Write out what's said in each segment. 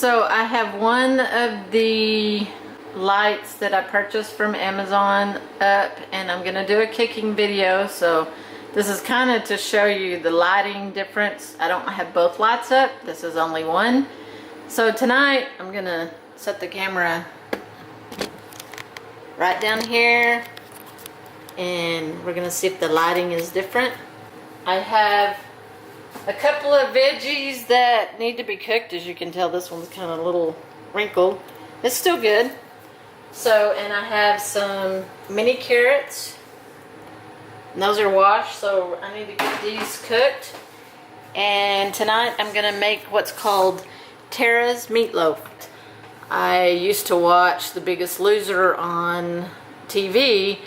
So I have one of the lights that I purchased from Amazon up, and I'm gonna do a cooking video. So this is kind of to show you the lighting difference. I don't have both lights up, this is only one. So tonight I'm gonna set the camera right down here and we're gonna see if the lighting is different. I have a couple of veggies that need to be cooked. As you can tell, this one's kind of a little wrinkled. It's still good. So, and I have some mini carrots. And those are washed, so I need to get these cooked. And tonight I'm gonna make what's called Tara's meatloaf. I used to watch The Biggest Loser on TV,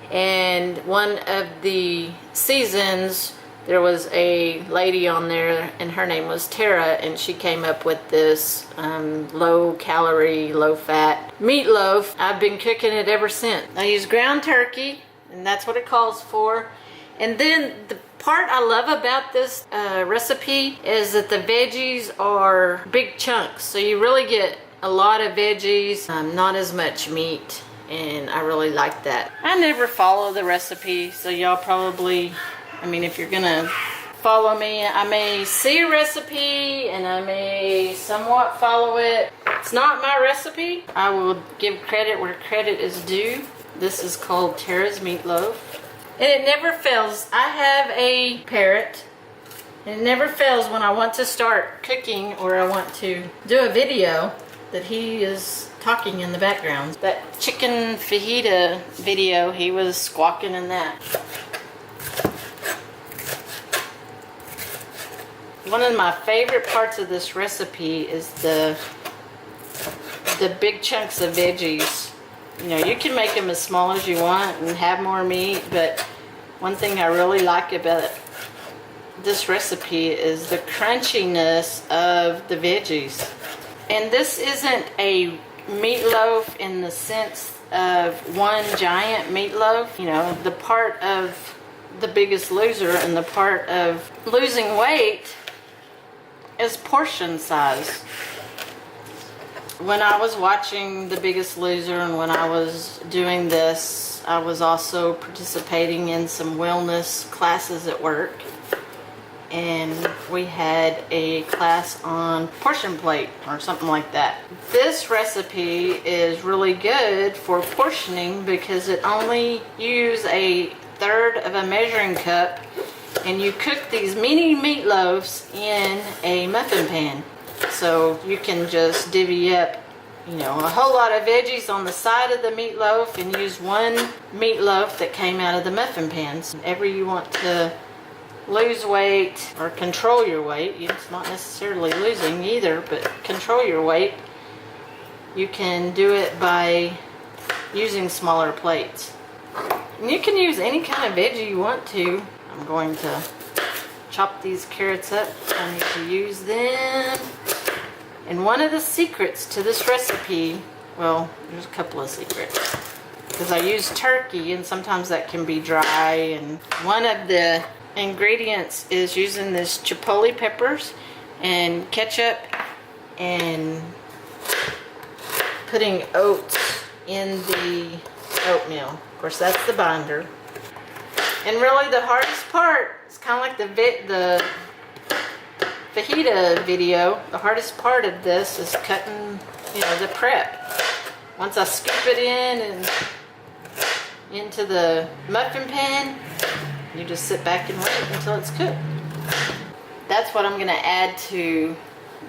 and one of the seasons there was a lady on there and her name was Tara, and she came up with this low calorie, low fat meatloaf. I've been cooking it ever since. I use ground turkey, and that's what it calls for. And then the part I love about this recipe is that the veggies are big chunks, so you really get a lot of veggies, not as much meat, and I really like that. I never follow the recipe, so y'all probably, I mean, if you're gonna follow me, I may see a recipe and I may somewhat follow it. It's not my recipe. I will give credit where credit is due. This is called Tara's meatloaf, and it never fails. I have a parrot, and it never fails when I want to start cooking or I want to do a video that he is talking in the background. That chicken fajita video, he was squawking in that. One of my favorite parts of this recipe is the big chunks of veggies. You know, you can make them as small as you want and have more meat, but one thing I really like about this recipe is the crunchiness of the veggies. And this isn't a meatloaf in the sense of one giant meatloaf. You know, the part of The Biggest Loser and the part of losing weight is portion size. When I was watching The Biggest Loser and when I was doing this, I was also participating in some wellness classes at work, and we had a class on portion plate or something like that. This recipe is really good for portioning because it only uses a third of a measuring cup, and you cook these mini meatloaves in a muffin pan. So you can just divvy up, you know, a whole lot of veggies on the side of the meatloaf and use one meatloaf that came out of the muffin pans. Whenever you want to lose weight or control your weight, it's not necessarily losing either, but control your weight, you can do it by using smaller plates. And you can use any kind of veggie you want to. I'm going to chop these carrots up. I need to use them. And one of the secrets to this recipe, well, there's a couple of secrets, because I use turkey and sometimes that can be dry, and one of the ingredients is using this chipotle peppers and ketchup and putting oats in the oatmeal. Of course, that's the binder. And really the hardest part, it's kind of like the fajita video, the hardest part of this is cutting, you know, the prep. Once I scoop it in and into the muffin pan, you just sit back and wait until it's cooked. That's what I'm going to add to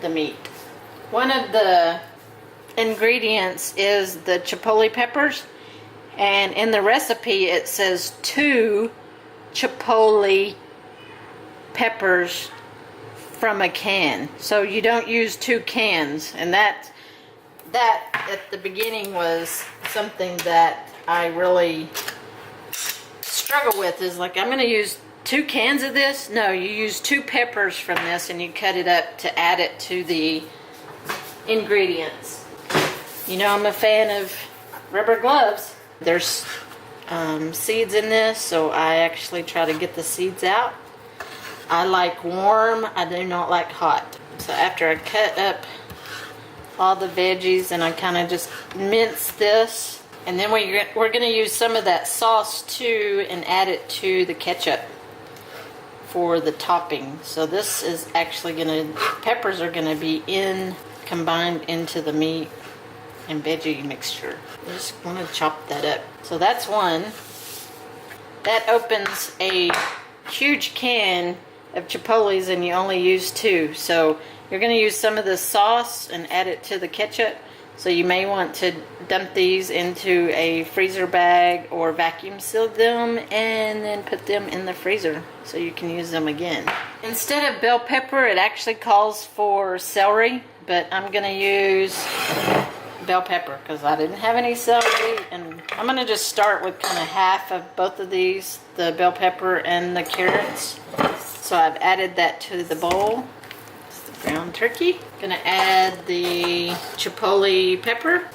the meat. One of the ingredients is the chipotle peppers, and in the recipe it says 2 chipotle peppers from a can. So you don't use 2 cans, and that at the beginning was something that I really struggle with, is like, I'm going to use 2 cans of this. No, you use 2 peppers from this and you cut it up to add it to the ingredients. You know, I'm a fan of rubber gloves. There's seeds in this, so I actually try to get the seeds out. I like warm, I do not like hot. So after I cut up all the veggies, and I kind of just mince this. And then we're going to use some of that sauce too and add it to the ketchup for the topping. So this is actually peppers are going to be combined into the meat and veggie mixture. I just want to chop that up. So that's one. That opens a huge can of chipotles and you only use 2. So you're going to use some of the sauce and add it to the ketchup. So you may want to dump these into a freezer bag or vacuum seal them and then put them in the freezer so you can use them again. Instead of bell pepper, it actually calls for celery, but I'm going to use bell pepper because I didn't have any celery. And I'm going to just start with kind of half of both of these, the bell pepper and the carrots. So I've added that to the bowl. Ground turkey. Gonna add the chipotle pepper,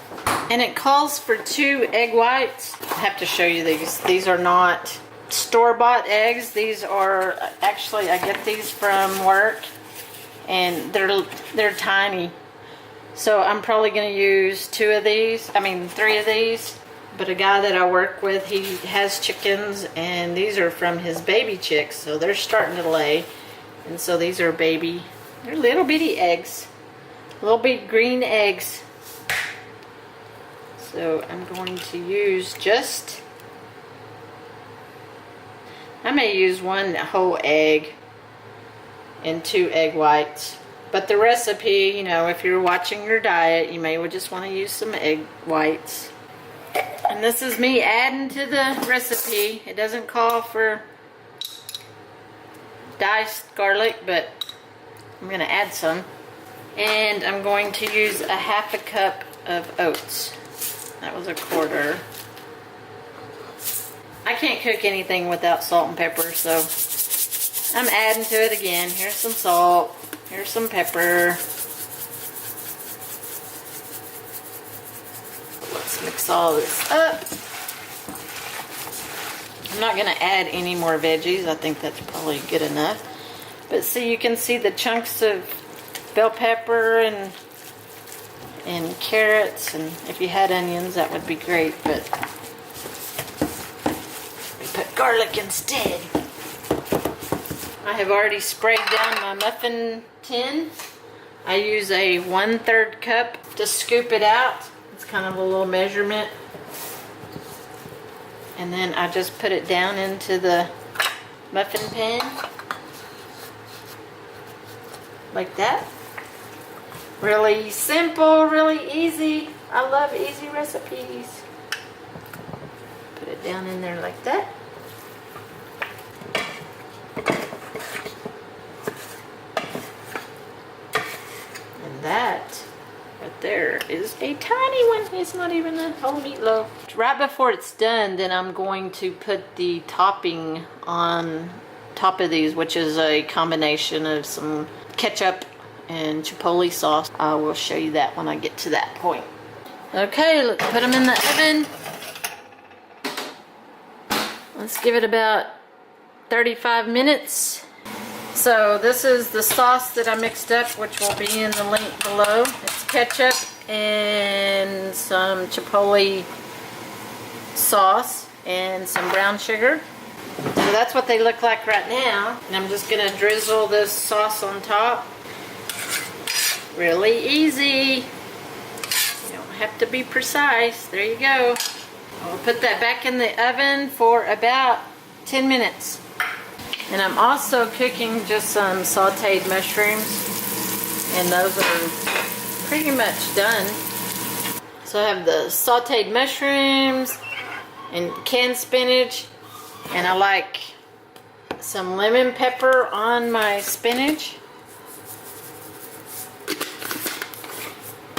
and it calls for 2 egg whites. I have to show you these. These are not store-bought eggs. These are actually, I get these from work, and they're tiny. So I'm probably gonna use 3 of these. But a guy that I work with, he has chickens, and these are from his baby chicks, so they're starting to lay, and so these are baby. They're little bitty eggs. Little bitty green eggs. So I'm going to use I may use 1 whole egg and 2 egg whites. But the recipe, you know, if you're watching your diet, you may just want to use some egg whites. And this is me adding to the recipe. It doesn't call for diced garlic, but I'm going to add some. And I'm going to use a half a cup of oats. That was a 1/4. I can't cook anything without salt and pepper, so I'm adding to it again. Here's some salt. Here's some pepper. Let's mix all this up. I'm not going to add any more veggies. I think that's probably good enough. But see, you can see the chunks of bell pepper and carrots, and if you had onions, that would be great, but we put garlic instead. I have already sprayed down my muffin tin. I use a 1/3 cup to scoop it out. It's kind of a little measurement. And then I just put it down into the muffin pan. Like that. Really simple, really easy. I love easy recipes. Put it down in there like that. And that right there is a tiny one. It's not even a whole meatloaf. Right before it's done, then I'm going to put the topping on top of these, which is a combination of some ketchup and chipotle sauce. I will show you that when I get to that point. Okay, let's put them in the oven. Let's give it about 35 minutes. So this is the sauce that I mixed up, which will be in the link below. It's ketchup and some chipotle sauce and some brown sugar. So that's what they look like right now. And I'm just going to drizzle this sauce on top. Really easy. You don't have to be precise. There you go. I'll put that back in the oven for about 10 minutes. And I'm also cooking just some sauteed mushrooms. And those are pretty much done. So I have the sauteed mushrooms and canned spinach. And I like some lemon pepper on my spinach.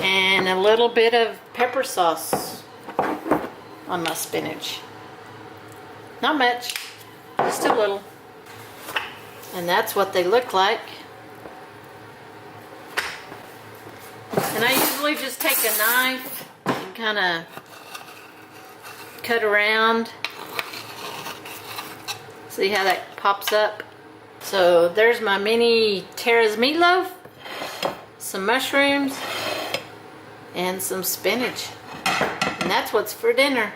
And a little bit of pepper sauce on my spinach. Not much, just a little. And that's what they look like. And I usually just take a knife and kind of cut around. See how that pops up? So there's my mini Tara's meatloaf, some mushrooms, and some spinach. And that's what's for dinner.